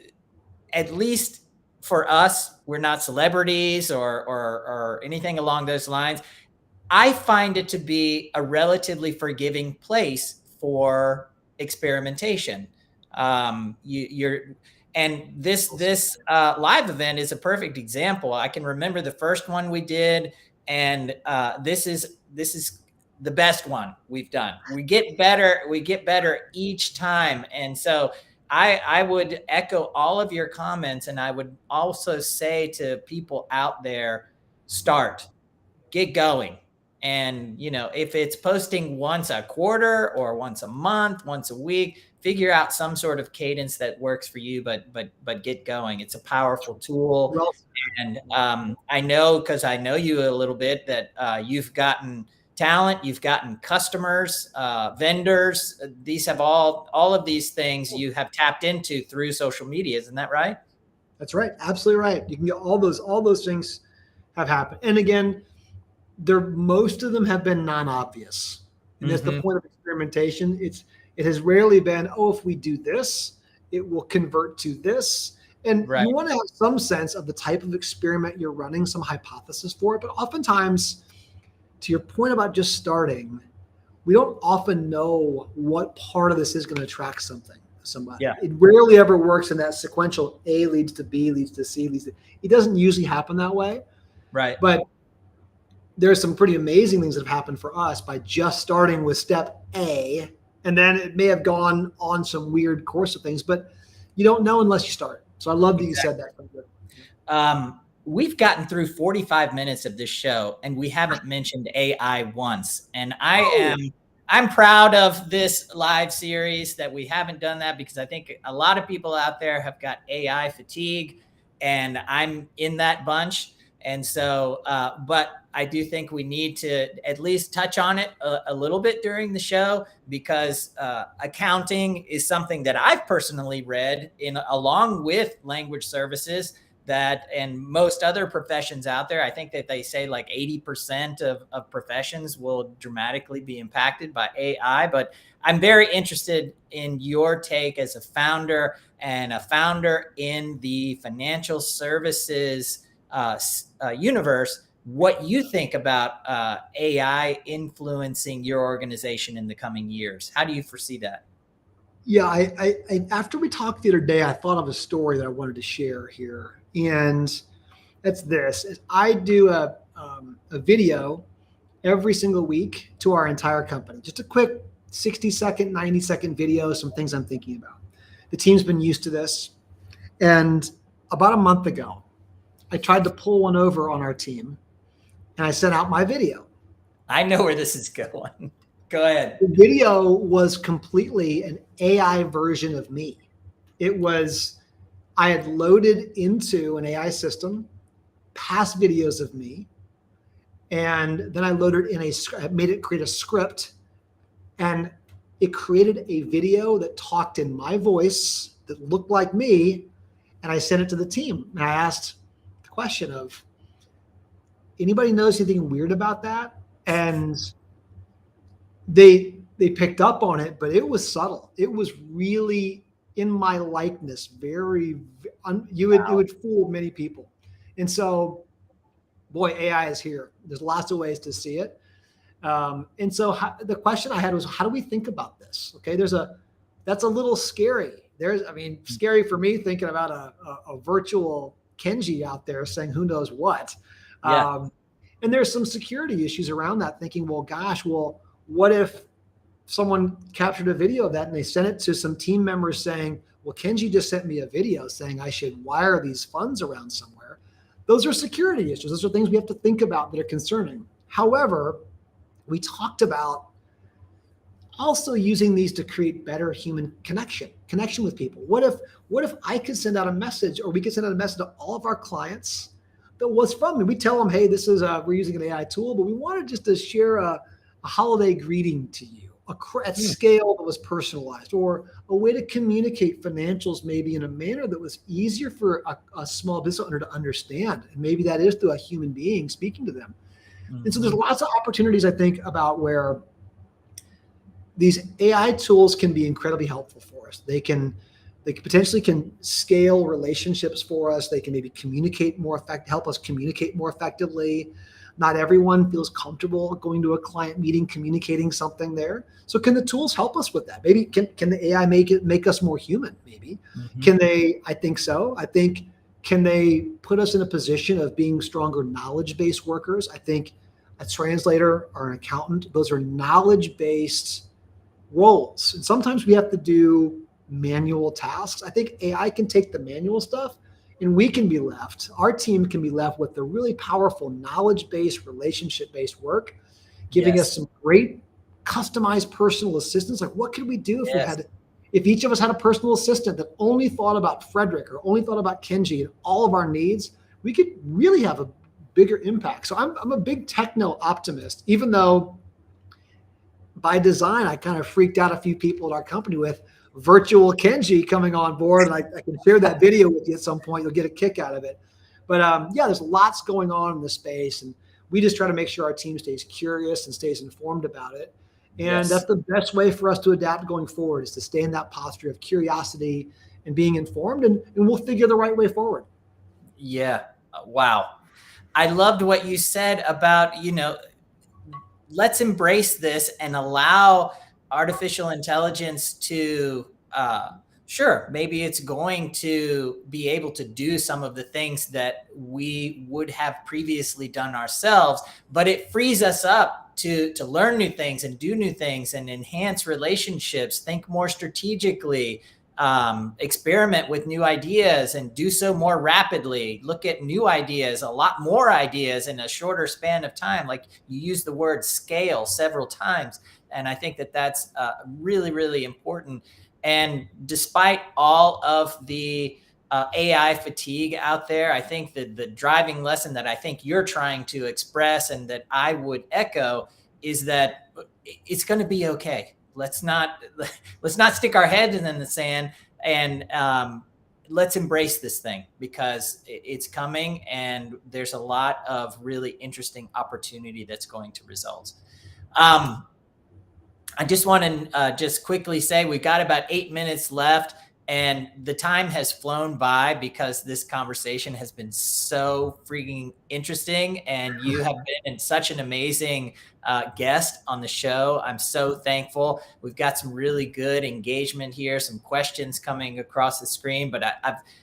at least for us, we're not celebrities or anything along those lines. I find it to be a relatively forgiving place for experimentation. You're and this live event is a perfect example. I can remember the first one we did, and this is the best one we've done. We get better each time, and so I would echo all of your comments, and I would also say to people out there, start, get going. And, if it's posting once a quarter or once a month, once a week, figure out some sort of cadence that works for you, but get going. It's a powerful tool.
Well,
And I know, because I know you a little bit, that you've gotten talent, you've gotten customers, vendors. These have all of these things you have tapped into through social media. Isn't that right?
that's right. Absolutely right. You can get all those things have happened. And again, most of them have been non-obvious. And that's the point of experimentation. It has rarely been, oh, if we do this, it will convert to this. And
Right.
you want to have some sense of the type of experiment you're running, some hypothesis for it. But oftentimes, to your point about just starting, we don't often know what part of this is going to attract somebody.
Yeah.
It rarely ever works in that sequential A leads to B, leads to C, it doesn't usually happen that way.
Right.
But there's some pretty amazing things that have happened for us by just starting with step A, and then it may have gone on some weird course of things, but you don't know unless you start. So I love that you said that.
We've gotten through 45 minutes of this show, and we haven't mentioned AI once. And I'm proud of this live series that we haven't done that, because I think a lot of people out there have got AI fatigue, and I'm in that bunch. And so, but I do think we need to at least touch on it a little bit during the show, because accounting is something that I've personally read along with language services, that and most other professions out there. I think that they say like 80% of professions will dramatically be impacted by AI. But I'm very interested in your take as a founder, and a founder in the financial services universe, what you think about AI influencing your organization in the coming years. How do you foresee that?
Yeah, I after we talked the other day, I thought of a story that I wanted to share here, and that's this: is I do a video every single week to our entire company, just a quick 60-second, 90-second video, some things I'm thinking about. The team's been used to this, and about a month ago, I tried to pull one over on our team, and I sent out my video.
I know where this is going. Go ahead.
The video was completely an AI version of me. I had loaded into an AI system past videos of me, and then I loaded in made it create a script, and it created a video that talked in my voice that looked like me, and I sent it to the team. And I asked the question of, anybody knows anything weird about that? And they picked up on it, but it was subtle. It was really in my likeness. It would fool many people. And so, boy, AI is here. There's lots of ways to see it. And so the question I had was, how do we think about this? Okay, that's a little scary. Scary for me thinking about a virtual Kenji out there saying who knows what.
Yeah.
And there's some security issues around that, thinking, well, gosh, what if someone captured a video of that and they sent it to some team members saying, well, Kenji just sent me a video saying I should wire these funds around somewhere. Those are security issues. Those are things we have to think about that are concerning. However, we talked about also using these to create better human connection with people. What if I could send out a message, or we could send out a message to all of our clients that was from me? We tell them, hey, this is we're using an AI tool, but we wanted just to share a holiday greeting to you at scale that was personalized, or a way to communicate financials maybe in a manner that was easier for a small business owner to understand. And maybe that is through a human being speaking to them. And so there's lots of opportunities, I think, about where these AI tools can be incredibly helpful for us. They potentially can scale relationships for us. They can maybe help us communicate more effectively. Not everyone feels comfortable going to a client meeting, communicating something there. So can the tools help us with that? Maybe can the AI make us more human? Maybe. Can they? I think so. Can they put us in a position of being stronger knowledge-based workers? I think a translator or an accountant, those are knowledge-based roles. And sometimes we have to do manual tasks. I think AI can take the manual stuff, and our team can be left with the really powerful knowledge-based, relationship-based work, giving us some great customized personal assistance. Like, what could we do if each of us had a personal assistant that only thought about Frederick or only thought about Kenji and all of our needs? We could really have a bigger impact. So I'm a big techno optimist, even though by design, I kind of freaked out a few people at our company with virtual Kenji coming on board. And I can share that video with you at some point. You'll get a kick out of it. But there's lots going on in the space. And we just try to make sure our team stays curious and stays informed about it. And that's the best way for us to adapt going forward, is to stay in that posture of curiosity and being informed, and we'll figure the right way forward.
Yeah. Wow. I loved what you said about, let's embrace this and allow artificial intelligence to, sure, maybe it's going to be able to do some of the things that we would have previously done ourselves, but it frees us up to learn new things and do new things and enhance relationships, think more strategically, experiment with new ideas and do so more rapidly, look at new ideas, a lot more ideas in a shorter span of time. Like, you use the word scale several times. And I think that that's really, really important. And despite all of the AI fatigue out there, I think that the driving lesson that I think you're trying to express, and that I would echo, is that it's going to be okay. Let's not stick our head in the sand, and let's embrace this thing, because it's coming, and there's a lot of really interesting opportunity that's going to result. I just want to just quickly say we've got about 8 minutes left, and the time has flown by because this conversation has been so freaking interesting, and you have been such an amazing guest on the show. I'm so thankful. We've got some really good engagement here, some questions coming across the screen, but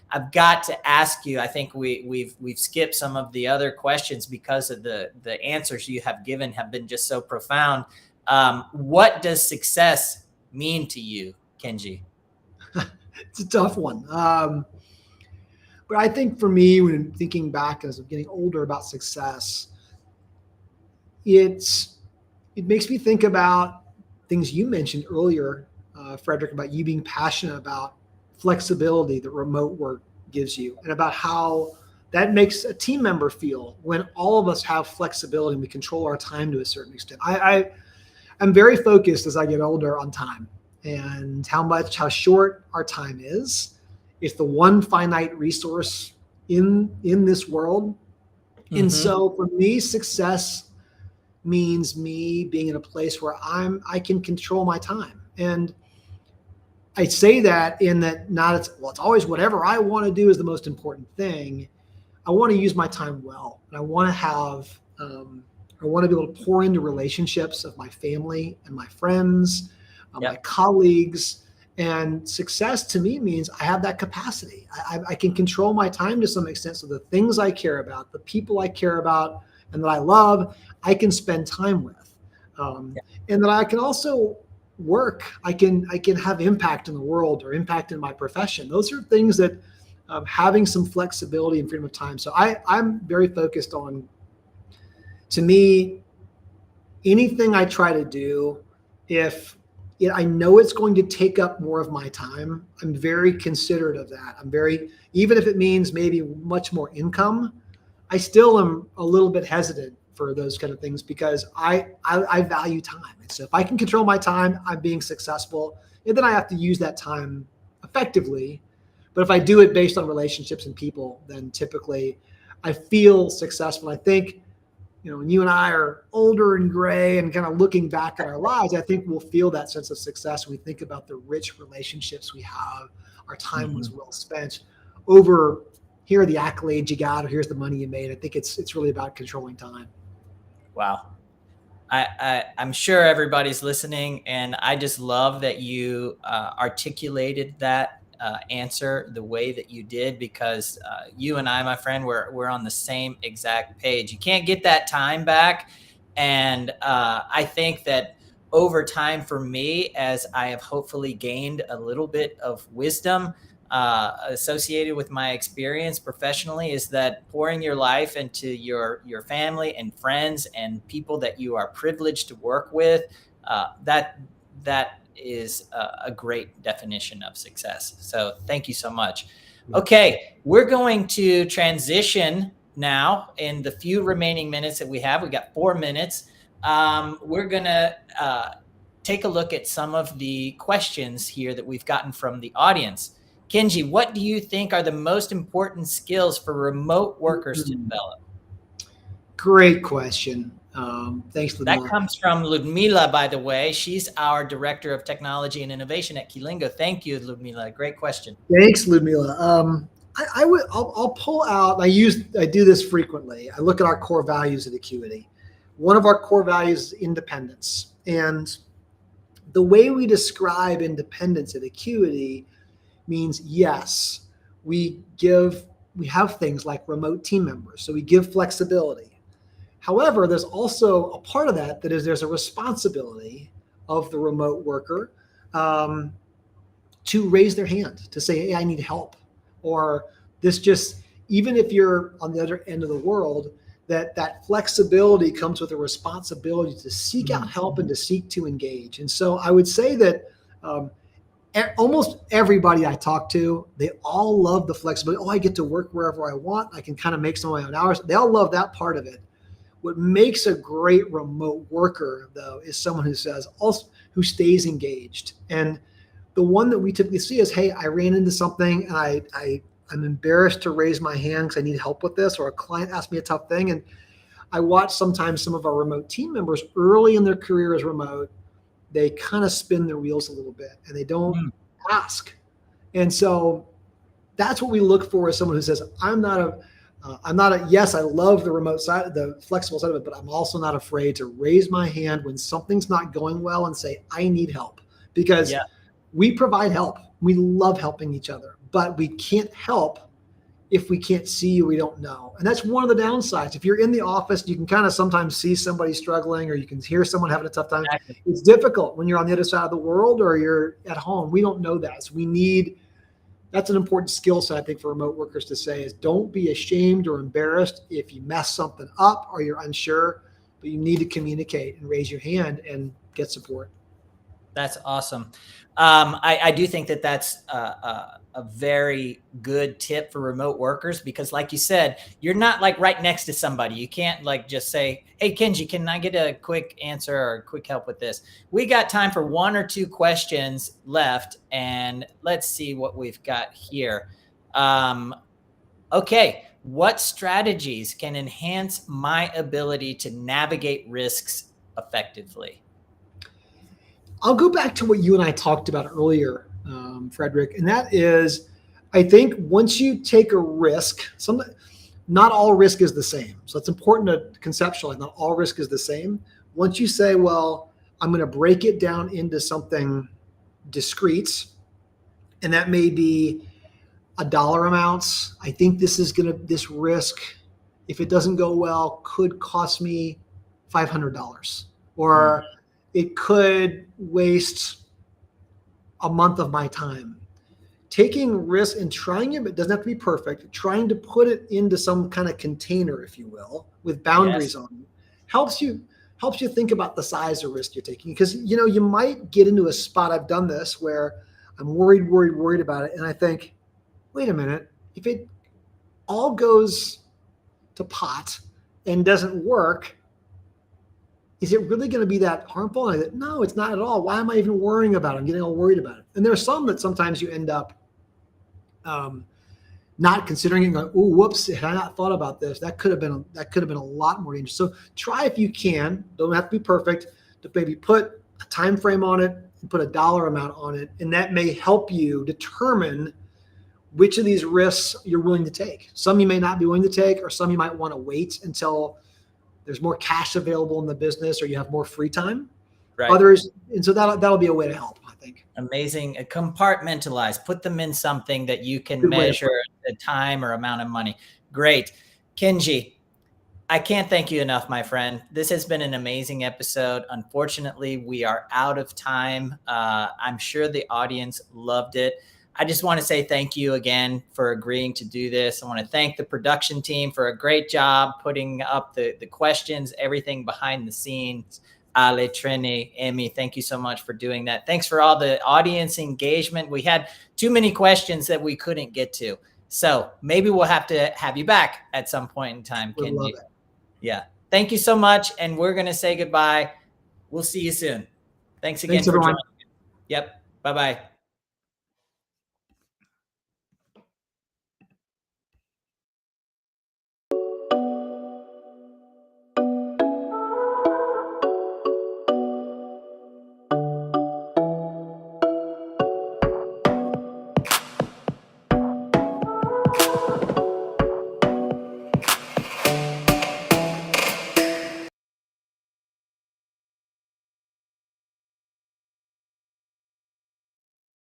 I've got to ask you. I think we've skipped some of the other questions because of the answers you have given have been just so profound. What does success mean to you, Kenji?
It's a tough one. But I think for me, when thinking back as I'm getting older about success, it makes me think about things you mentioned earlier, Frederick, about you being passionate about flexibility that remote work gives you, and about how that makes a team member feel when all of us have flexibility and we control our time to a certain extent. I'm very focused as I get older on time, and how short our time is. It's the one finite resource in this world. And so for me, success means me being in a place where I can control my time. And I say that in that it's always whatever I want to do is the most important thing. I want to use my time well, and I want to be able to pour into relationships of my family and my friends, my colleagues. And success to me means I have that capacity. I can control my time to some extent. So the things I care about, the people I care about and that I love, I can spend time with. And that I can also work. I can have impact in the world or impact in my profession. Those are things that having some flexibility and freedom of time. So I'm very focused on, to me, anything I try to do, if I know it's going to take up more of my time. I'm very considerate of that. Even if it means maybe much more income, I still am a little bit hesitant for those kind of things because I value time. And so if I can control my time, I'm being successful. And then I have to use that time effectively. But if I do it based on relationships and people, then typically I feel successful. I think, when you and I are older and gray and kind of looking back at our lives, I think we'll feel that sense of success when we think about the rich relationships we have. Our time was well spent over here are the accolades you got, or here's the money you made. I think it's really about controlling time.
Wow. I'm sure everybody's listening, and I just love that you articulated that answer the way that you did, because you and I, my friend, we're on the same exact page. You can't get that time back. And I think that over time for me, as I have hopefully gained a little bit of wisdom associated with my experience professionally, is that pouring your life into your family and friends and people that you are privileged to work with, that is a great definition of success. So thank you so much. Okay, we're going to transition now in the few remaining minutes that we have. We got 4 minutes. We're going to take a look at some of the questions here that we've gotten from the audience. Kenji, what do you think are the most important skills for remote workers to develop?
Great question. Thanks, Ludmila.
That comes from Ludmila, by the way. She's our Director of Technology and Innovation at Keylingo. Thank you, Ludmila. Great question.
Thanks, Ludmila. I'll pull out, I do this frequently. I look at our core values at Acuity. One of our core values is independence. And the way we describe independence at Acuity means, yes, we have things like remote team members. So we give flexibility. However, there's also a part of that is there's a responsibility of the remote worker to raise their hand, to say, hey, I need help. Or even if you're on the other end of the world, that flexibility comes with a responsibility to seek out help and to seek to engage. And so I would say that almost everybody I talk to, they all love the flexibility. Oh, I get to work wherever I want. I can kind of make some of my own hours. They all love that part of it. What makes a great remote worker, though, is someone who stays engaged. And the one that we typically see is, hey, I ran into something and I'm embarrassed to raise my hand because I need help with this, or a client asked me a tough thing. And I watch sometimes some of our remote team members early in their career as remote, they kind of spin their wheels a little bit and they don't ask. And so that's what we look for, as someone who says, yes, I love the remote side, the flexible side of it, but I'm also not afraid to raise my hand when something's not going well and say, I need help, because we provide help. We love helping each other, but we can't help if we can't see or we don't know. And that's one of the downsides. If you're in the office, you can kind of sometimes see somebody struggling, or you can hear someone having a tough time. Exactly. It's difficult when you're on the other side of the world or you're at home. We don't know that. So that's an important skill set, I think, for remote workers to say, is don't be ashamed or embarrassed if you mess something up or you're unsure, but you need to communicate and raise your hand and get support.
That's awesome. I do think that that's a very good tip for remote workers, because like you said, you're not like right next to somebody. You can't like just say, hey, Kenji, can I get a quick answer or quick help with this? We got time for 1 or 2 questions left, and let's see what we've got here. Okay. What strategies can enhance my ability to navigate risks effectively?
I'll go back to what you and I talked about earlier, Frederick, and that is, I think once you take a risk, not all risk is the same. So it's important to conceptualize, not all risk is the same. Once you say, well, I'm going to break it down into something discrete, and that may be a dollar amounts. I think this risk, if it doesn't go well, could cost me $500, or it could waste a month of my time. Taking risks and trying it, but it doesn't have to be perfect, trying to put it into some kind of container, if you will, with boundaries on it, helps helps you think about the size of risk you're taking. Because, you might get into a spot, I've done this, where I'm worried about it. And I think, wait a minute, if it all goes to pot and doesn't work, is it really going to be that harmful? And I said, no, it's not at all. Why am I even worrying about it? I'm getting all worried about it. And there are some that sometimes you end up not considering it, going, oh, whoops, had I not thought about this, that could have been a lot more dangerous. So try, if you can, don't have to be perfect, to maybe put a time frame on it and put a dollar amount on it. And that may help you determine which of these risks you're willing to take. Some you may not be willing to take, or some you might want to wait until there's more cash available in the business or you have more free time.
Right.
Others, and so that'll be a way to help, I think.
Amazing. Compartmentalize, put them in something that you can measure the time or amount of money. Great. Kenji, I can't thank you enough, my friend. This has been an amazing episode. Unfortunately, we are out of time. I'm sure the audience loved it. I just want to say thank you again for agreeing to do this. I want to thank the production team for a great job putting up the questions, everything behind the scenes. Ale, Trini, Emmy, thank you so much for doing that. Thanks for all the audience engagement. We had too many questions that we couldn't get to. So maybe we'll have to have you back at some point in time, Kenji. Yeah. Thank you so much. And we're going to say goodbye. We'll see you soon. Thanks again for joining. Yep. Bye-bye.